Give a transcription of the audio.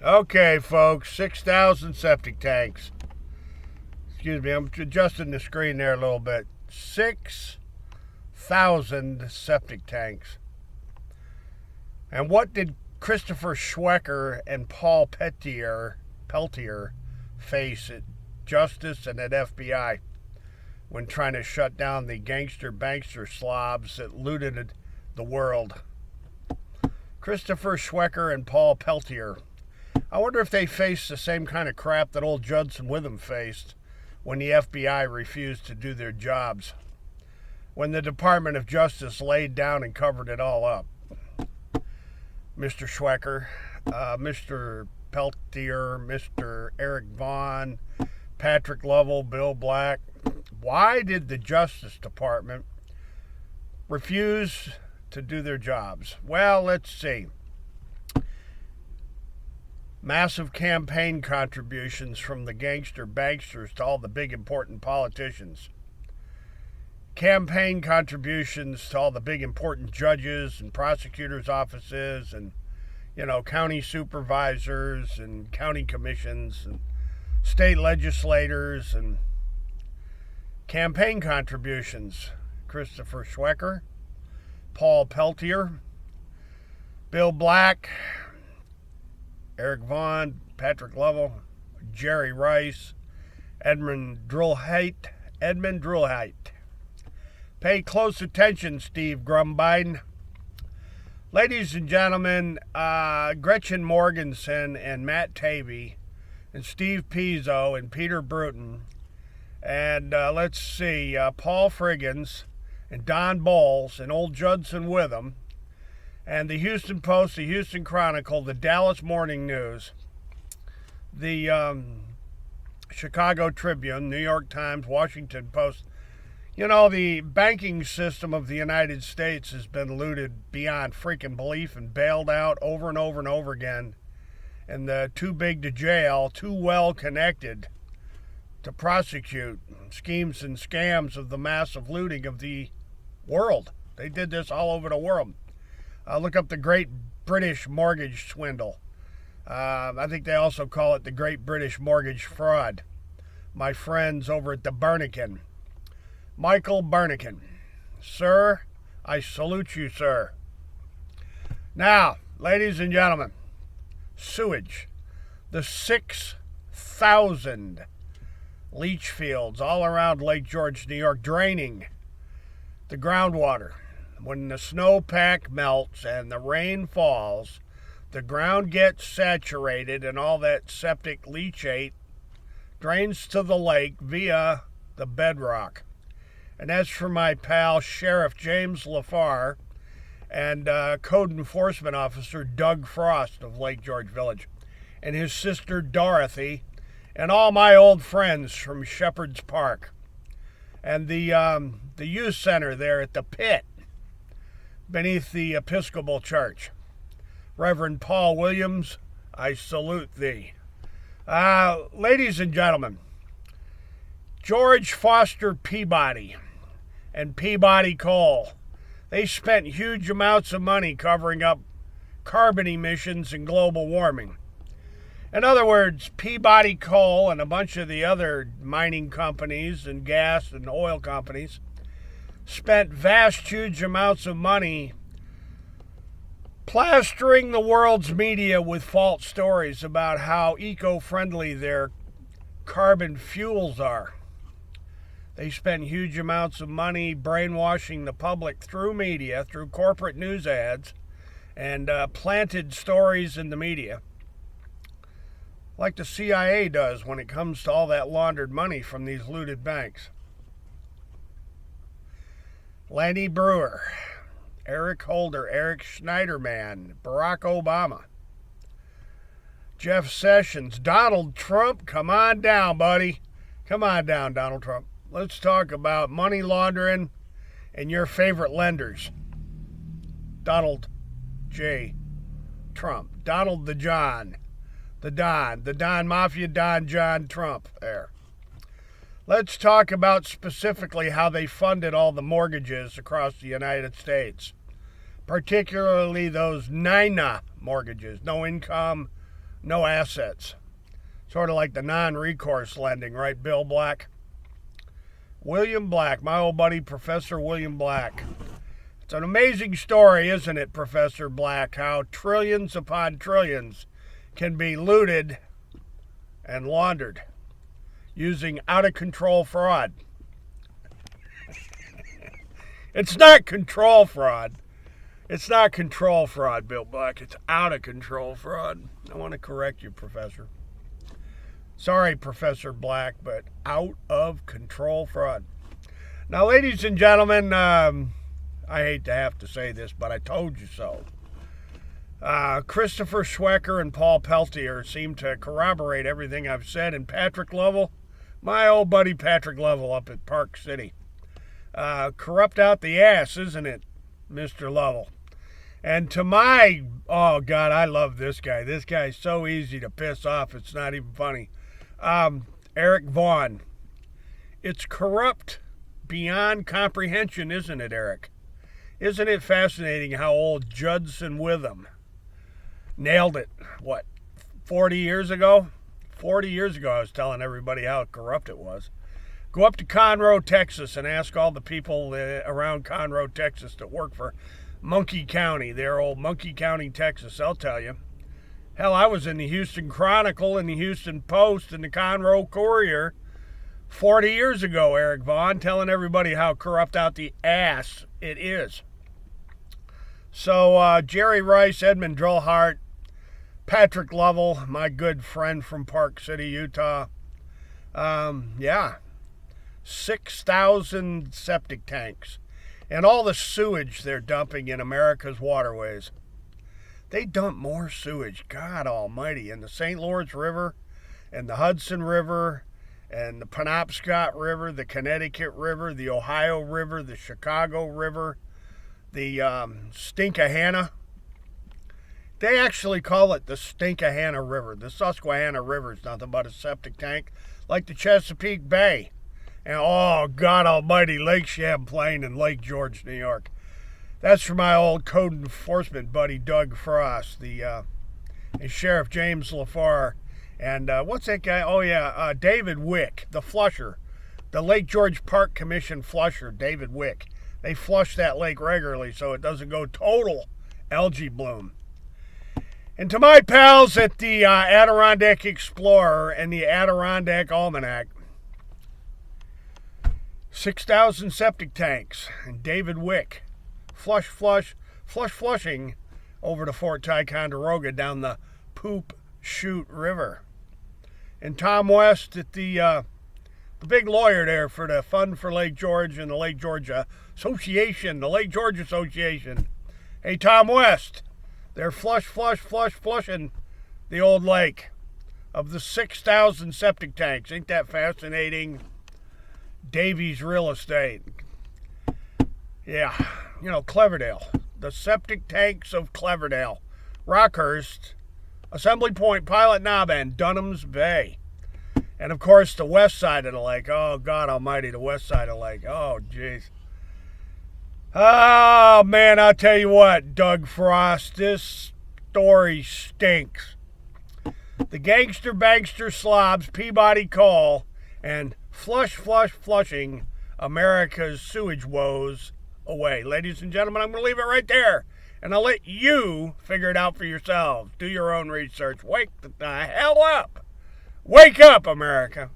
Okay, folks, 6,000 septic tanks. Excuse me, I'm adjusting the screen there a little bit. 6,000 septic tanks. And what did Christopher Schwecker and Paul Peltier face at Justice and at FBI when trying to shut down the Bankster slobs that looted the world? Christopher Schwecker and Paul Peltier. I wonder if they faced the same kind of crap that old Judson Witham faced when the FBI refused to do their jobs, when the Department of Justice laid down and covered it all up. Mr. Schwecker, Mr. Peltier, Mr. Eric Vaughn, Patrick Lovell, Bill Black. Why did the Justice Department refuse to do their jobs? Well, let's see. Massive campaign contributions from the Banksters to all the big important politicians. Campaign contributions to all the big important judges and prosecutors' offices and, county supervisors and county commissions and state legislators and campaign contributions. Christopher Schwecker, Paul Peltier, Bill Black, Eric Vaughn, Patrick Lovell, Jerry Rice, Edmund Drillheit. Pay close attention, Steve Grumbine. Ladies and gentlemen, Gretchen Morgensen and Matt Tavey and Steve Pizzo and Peter Bruton and let's see, Paul Friggins and Don Bowles and old Judson Witham and the Houston Post, the Houston Chronicle, the Dallas Morning News, the Chicago Tribune, New York Times, Washington Post. The banking system of the United States has been looted beyond freaking belief and bailed out over and over and over again. And the too big to jail, too well connected to prosecute schemes and scams of the massive looting of the world. They did this all over the world. Look up the Great British Mortgage Swindle. I think they also call it the Great British Mortgage Fraud. My friends over at the Burnican. Michael Burnican. Sir, I salute you, sir. Now, ladies and gentlemen, sewage. The 6,000 leach fields all around Lake George, New York, draining the groundwater. When the snowpack melts and the rain falls, the ground gets saturated and all that septic leachate drains to the lake via the bedrock. And that's for my pal Sheriff James LaFar and Code Enforcement Officer Doug Frost of Lake George Village and his sister Dorothy and all my old friends from Shepherd's Park and the youth center there at the pit beneath the Episcopal Church. Reverend Paul Williams, I salute thee. Ladies and gentlemen, George Foster Peabody and Peabody Coal, they spent huge amounts of money covering up carbon emissions and global warming. In other words, Peabody Coal and a bunch of the other mining companies and gas and oil companies spent vast, huge amounts of money plastering the world's media with false stories about how eco-friendly their carbon fuels are. They spent huge amounts of money brainwashing the public through media, through corporate news ads, and planted stories in the media, like the CIA does when it comes to all that laundered money from these looted banks. Lenny Brewer, Eric Holder, Eric Schneiderman, Barack Obama, Jeff Sessions, Donald Trump. Come on down, buddy. Come on down, Donald Trump. Let's talk about money laundering and your favorite lenders. Donald J. Trump. Donald the John. The Don Mafia, Don John Trump there. Let's talk about specifically how they funded all the mortgages across the United States, particularly those NINA mortgages, no income, no assets. Sort of like the non-recourse lending, right, Bill Black? William Black, my old buddy, Professor William Black. It's an amazing story, isn't it, Professor Black, how trillions upon trillions can be looted and laundered using out-of-control fraud. It's not control fraud. It's not control fraud, Bill Black. It's out-of-control fraud. I want to correct you, Professor. Sorry, Professor Black, but out-of-control fraud. Now, ladies and gentlemen, I hate to have to say this, but I told you so. Christopher Schwecker and Paul Peltier seem to corroborate everything I've said. And Patrick Lovell, my old buddy Patrick Lovell up at Park City. Corrupt out the ass, isn't it, Mr. Lovell? And to my, oh God, I love this guy. This guy's so easy to piss off, it's not even funny. Eric Vaughn. It's corrupt beyond comprehension, isn't it, Eric? Isn't it fascinating how old Judson Witham nailed it, 40 years ago? 40 years ago, I was telling everybody how corrupt it was. Go up to Conroe, Texas, and ask all the people around Conroe, Texas that work for Monkey County, their old Monkey County, Texas. They'll tell you. Hell, I was in the Houston Chronicle and the Houston Post and the Conroe Courier 40 years ago, Eric Vaughn, telling everybody how corrupt out the ass it is. So, Jerry Rice, Edmund Drillhart, Patrick Lovell, my good friend from Park City, Utah. 6,000 septic tanks. And all the sewage they're dumping in America's waterways. They dump more sewage, God almighty, in the St. Lawrence River and the Hudson River and the Penobscot River, the Connecticut River, the Ohio River, the Chicago River, the Stinkahanna. They actually call it the Stinkahanna River. The Susquehanna River is nothing but a septic tank like the Chesapeake Bay. And oh, God almighty, Lake Champlain and Lake George, New York. That's for my old code enforcement buddy, Doug Frost, and Sheriff James LaFar. And what's that guy? Oh, yeah, David Wick, the flusher. The Lake George Park Commission flusher, David Wick. They flush that lake regularly so it doesn't go total algae bloom. And to my pals at the Adirondack Explorer and the Adirondack Almanac, 6,000 septic tanks and David Wick flushing over to Fort Ticonderoga down the Poop Chute River. And Tom West at the big lawyer there for the Fund for Lake George and the Lake George Association, the Lake George Association. Hey, Tom West, they're flushing the old lake of the 6,000 septic tanks. Ain't that fascinating? Davies Real Estate. Yeah, Cleverdale. The septic tanks of Cleverdale. Rockhurst, Assembly Point, Pilot Knob, and Dunham's Bay. And, of course, the west side of the lake. Oh, God almighty, the west side of the lake. Oh, jeez. Oh, man, I'll tell you what, Doug Frost, this story stinks. The gangster bankster slobs, Peabody Coal, and flushing America's sewage woes away. Ladies and gentlemen, I'm going to leave it right there. And I'll let you figure it out for yourselves. Do your own research. Wake the hell up. Wake up, America.